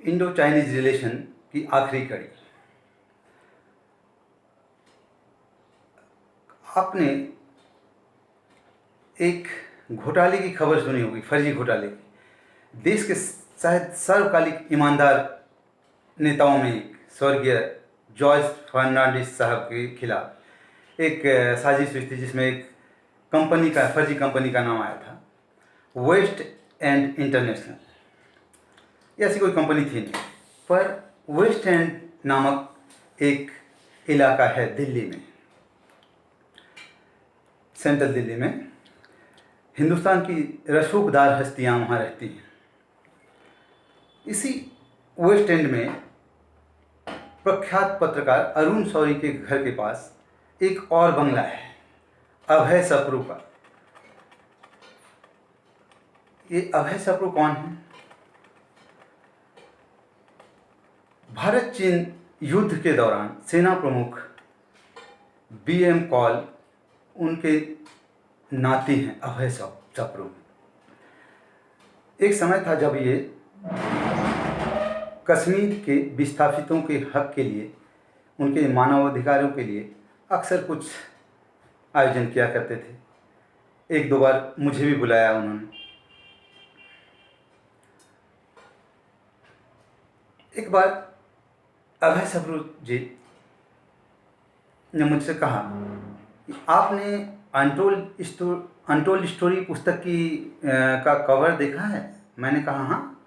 Indo Chinese relation की आखिरी कड़ी। आपने एक घोटाले की खबर सुनी होगी, फर्जी घोटाले की। देश के शायद सर्वकालिक ईमानदार नेताओं में एक स्वर्गीय जॉर्ज फर्नांडिस साहब के खिलाफ एक साजिश हुई थी, जिसमें एक कंपनी का, फर्जी कंपनी का नाम आया था वेस्ट एंड इंटरनेशनल। ऐसी कोई कंपनी थी नहीं, पर वेस्ट एंड नामक एक इलाका है दिल्ली में, सेंट्रल दिल्ली में। हिंदुस्तान की रसूखदार हस्तियां वहाँ रहती हैं। इसी वेस्ट एंड में प्रख्यात पत्रकार अरुण शौरी के घर के पास एक और बंगला है, अभय सप्रू का। ये अभय सप्रू कौन है? भारत चीन युद्ध के दौरान सेना प्रमुख बीएम कॉल उनके नाती हैं, अभय सप्रू। एक समय था जब ये कश्मीर के विस्थापितों के हक के लिए, उनके मानवाधिकारों के लिए अक्सर कुछ आयोजन किया करते थे। एक दो बार मुझे भी बुलाया उन्होंने। एक बार अभय सप्रू जी ने मुझसे कहा कि आपने अनटोल्ड स्टोरी पुस्तक की का कवर देखा है? मैंने कहा हाँ।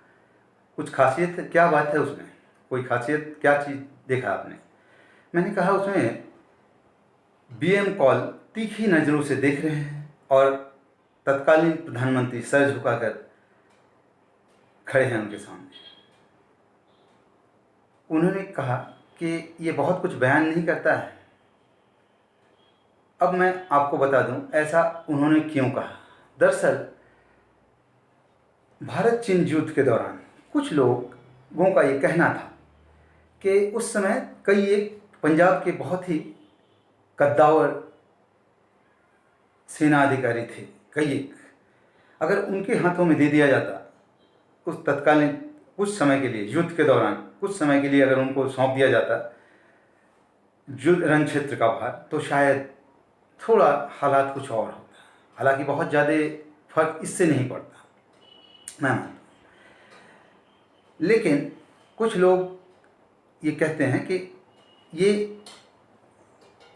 कुछ खासियत, क्या बात है उसमें? कोई खासियत, क्या चीज़ देखा आपने? मैंने कहा उसमें बीएम कॉल तीखी नज़रों से देख रहे हैं और तत्कालीन प्रधानमंत्री सर झुकाकर खड़े हैं उनके सामने। उन्होंने कहा कि ये बहुत कुछ बयान नहीं करता है। अब मैं आपको बता दूं ऐसा उन्होंने क्यों कहा। दरअसल भारत चीन युद्ध के दौरान कुछ लोगों का ये कहना था कि उस समय कई एक पंजाब के बहुत ही कद्दावर सेना अधिकारी थे, कई एक, अगर उनके हाथों में दे दिया जाता उस तत्कालीन कुछ समय के लिए, युद्ध के दौरान कुछ समय के लिए अगर उनको सौंप दिया जाता युद्ध रण क्षेत्र का भार, तो शायद थोड़ा हालात कुछ और होता। हालांकि बहुत ज़्यादा फर्क इससे नहीं पड़ता, मैं मानता हूँ। लेकिन कुछ लोग ये कहते हैं कि ये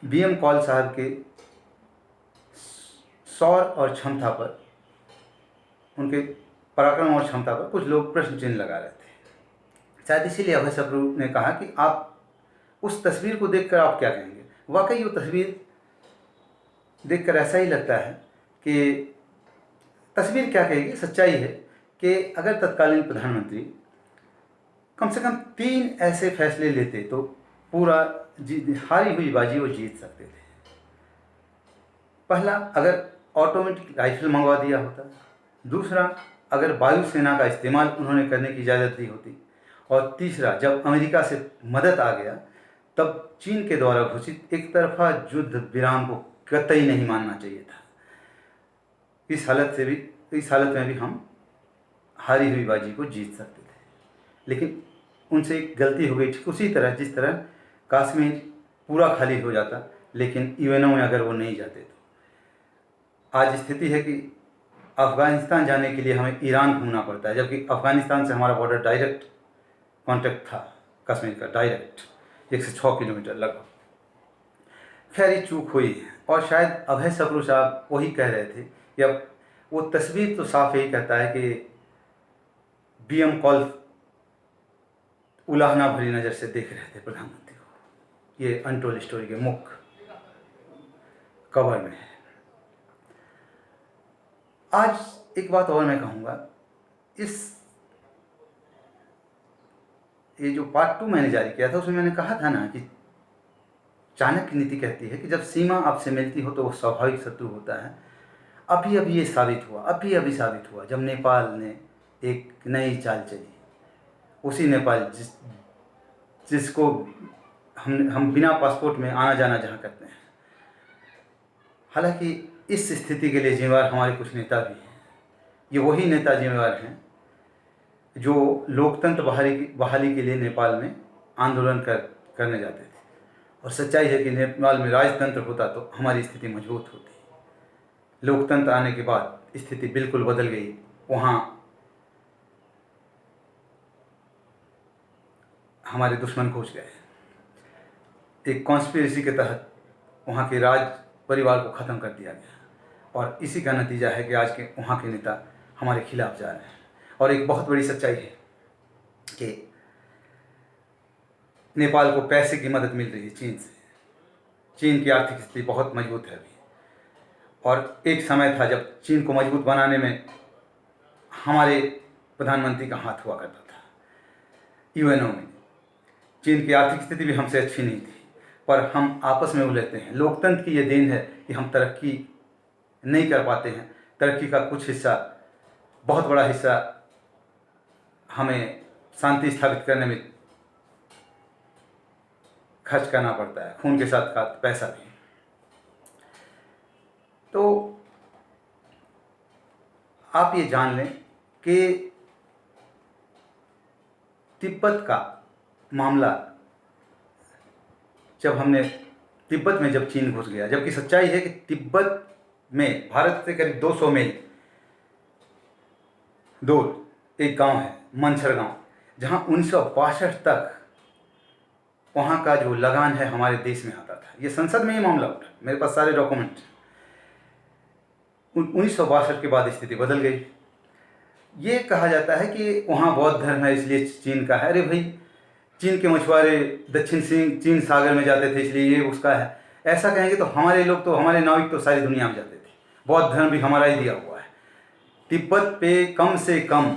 बीएम कॉल साहब के शौर्य और क्षमता पर, उनके पराक्रम और क्षमता पर कुछ लोग प्रश्न चिन्ह लगा रहे थे। शायद इसीलिए अभय सप्रू ने कहा कि आप उस तस्वीर को देखकर आप क्या कहेंगे। वाकई वो तस्वीर देखकर ऐसा ही लगता है कि तस्वीर क्या कहेगी, सच्चाई है कि अगर तत्कालीन प्रधानमंत्री कम से कम 3 ऐसे फैसले लेते तो पूरा हारी हुई बाजी वो जीत सकते थे। पहला, अगर ऑटोमेटिक राइफल मंगवा दिया होता। दूसरा, अगर वायुसेना का इस्तेमाल उन्होंने करने की इजाज़त दी होती। और तीसरा, जब अमेरिका से मदद आ गया तब चीन के द्वारा घोषित एक तरफा युद्ध विराम को कतई नहीं मानना चाहिए था। इस हालत में भी हम हारी हुई बाजी को जीत सकते थे। लेकिन उनसे एक गलती हो गई, उसी तरह जिस तरह कश्मीर पूरा खाली हो जाता लेकिन यूएनओ में अगर वो नहीं जाते तो आज स्थिति है कि अफ़गानिस्तान जाने के लिए हमें ईरान घूमना पड़ता है, जबकि अफ़गानिस्तान से हमारा बॉर्डर डायरेक्ट कॉन्टेक्ट था कश्मीर का, डायरेक्ट 106 किलोमीटर लगभग। खैर ये चूक हुई है और शायद अभय सप्रू साहब वही कह रहे थे कि अब वो तस्वीर तो साफ यही कहता है कि बीएम कॉल उलाहना भरी नज़र से देख रहे थे प्रधानमंत्री को। ये अनटोल्ड स्टोरी के मुख्य कवर में है। आज एक बात और मैं कहूँगा, ये जो पार्ट 2 मैंने जारी किया था उसमें मैंने कहा था ना कि चाणक्य नीति कहती है कि जब सीमा आपसे मिलती हो तो वो स्वाभाविक शत्रु होता है। अभी ये साबित हुआ जब नेपाल ने एक नई चाल चली। उसी नेपाल जिसको हम बिना पासपोर्ट में आना जाना जहाँ करते हैं। हालांकि इस स्थिति के लिए जिम्मेवार हमारे कुछ नेता भी हैं। ये वही नेता जिम्मेवार हैं जो लोकतंत्र बहाली के लिए नेपाल में आंदोलन करने जाते थे। और सच्चाई है कि नेपाल में राजतंत्र होता तो हमारी स्थिति मजबूत होती। लोकतंत्र आने के बाद स्थिति बिल्कुल बदल गई। वहाँ हमारे दुश्मन घुस गए। एक कॉन्स्पिरेसी के तहत वहाँ के राज परिवार को ख़त्म कर दिया गया और इसी का नतीजा है कि आज के वहाँ के नेता हमारे खिलाफ जा रहे हैं। और एक बहुत बड़ी सच्चाई है कि नेपाल को पैसे की मदद मिल रही है चीन से। चीन की आर्थिक स्थिति बहुत मजबूत है अभी, और एक समय था जब चीन को मजबूत बनाने में हमारे प्रधानमंत्री का हाथ हुआ करता था। यूएनओ में चीन की आर्थिक स्थिति भी हमसे अच्छी नहीं थी, पर हम आपस में उलझते हैं। लोकतंत्र की ये देन है कि हम तरक्की नहीं कर पाते हैं। तरक्की का कुछ हिस्सा, बहुत बड़ा हिस्सा हमें शांति स्थापित करने में खर्च करना पड़ता है, खून के साथ साथ पैसा भी। तो आप ये जान लें कि तिब्बत का मामला, तिब्बत में जब चीन घुस गया, जबकि सच्चाई है कि तिब्बत में भारत से करीब 200 मील दूर एक गांव है, मंछर गांव, जहां 1962 तक वहां का जो लगान है हमारे देश में आता था। ये संसद में ही मामला उठा, मेरे पास सारे डॉक्यूमेंट। 1962 के बाद स्थिति बदल गई। ये कहा जाता है कि वहाँ बौद्ध धर्म है इसलिए चीन का है। अरे भाई, चीन के मछुआरे दक्षिण चीन सागर में जाते थे इसलिए ये उसका है। ऐसा कहेंगे तो हमारे लोग तो, हमारे नाविक तो सारी दुनिया में जाते थे। बौद्ध धर्म भी हमारा ही दिया हुआ है। तिब्बत पे कम से कम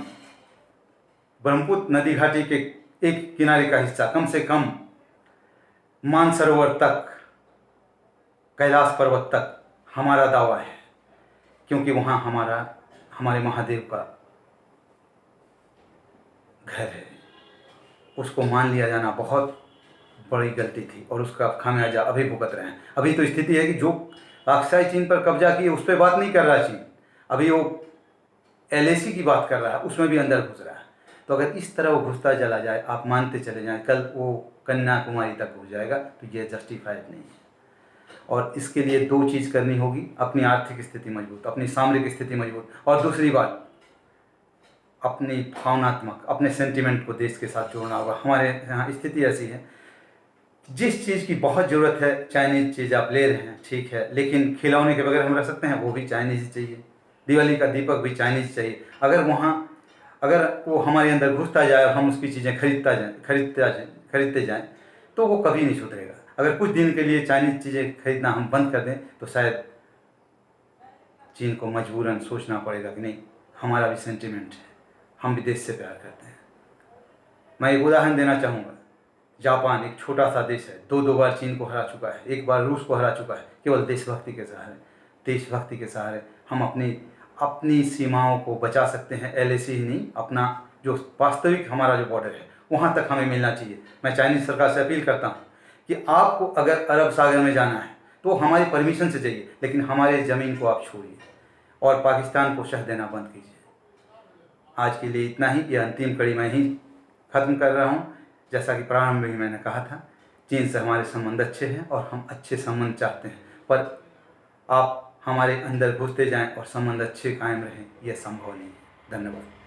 ब्रह्मपुत्र नदी घाटी के एक किनारे का हिस्सा, कम से कम मानसरोवर तक, कैलाश पर्वत तक हमारा दावा है, क्योंकि वहाँ हमारे महादेव का घर है। उसको मान लिया जाना बहुत बड़ी गलती थी और उसका खामियाजा अभी भुगत रहे हैं। अभी तो स्थिति है कि जो अक्साई चीन पर कब्जा किए उस पर बात नहीं कर रहा चीन, अभी वो LAC की बात कर रहा है, उसमें भी अंदर घुस रहा है। तो अगर इस तरह वो घुसता चला जाए, आप मानते चले जाएं, कल वो कन्याकुमारी तक घुस जाएगा, तो ये जस्टिफाइड नहीं है। और इसके लिए 2 चीज़ करनी होगी: अपनी आर्थिक स्थिति मजबूत, अपनी सामरिक स्थिति मजबूत, और दूसरी बात अपनी भावनात्मक, अपने सेंटिमेंट को देश के साथ जोड़ना होगा। हमारे यहाँ स्थिति ऐसी है, जिस चीज़ की बहुत ज़रूरत है, चाइनीज़ चीज़ आप ले रहे हैं, ठीक है, लेकिन खिलौने के बगैर हम रह सकते हैं, वो भी चाइनीज़ चाहिए। दिवाली का दीपक भी चाइनीज़ चाहिए। अगर वो हमारे अंदर घुसता जाए और हम उसकी चीज़ें खरीदते जाएं, तो वो कभी नहीं सुधरेगा। अगर कुछ दिन के लिए चाइनीज़ चीज़ें खरीदना हम बंद कर दें, तो शायद चीन को मजबूरन सोचना पड़ेगा कि नहीं, हमारा भी सेंटिमेंट है, हम भी देश से प्यार करते हैं। मैं एक उदाहरण देना चाहूँगा। जापान एक छोटा सा देश है, 2 बार चीन को हरा चुका है, 1 बार रूस को हरा चुका है, केवल देशभक्ति के सहारे हम अपनी सीमाओं को बचा सकते हैं। LAC ही नहीं, अपना जो वास्तविक हमारा जो बॉर्डर है वहाँ तक हमें मिलना चाहिए। मैं चाइनीज़ सरकार से अपील करता हूँ कि आपको अगर अरब सागर में जाना है तो हमारी परमिशन से जाइए, लेकिन हमारे ज़मीन को आप छोड़िए और पाकिस्तान को शह देना बंद कीजिए। आज के लिए इतना ही। ये अंतिम कड़ी मैं ही ख़त्म कर रहा हूँ। जैसा कि प्रारंभ में ही मैंने कहा था, चीन से हमारे संबंध अच्छे हैं और हम अच्छे संबंध चाहते हैं, पर आप हमारे अंदर घुसते जाएं और संबंध अच्छे कायम रहें, यह संभव नहीं है। धन्यवाद।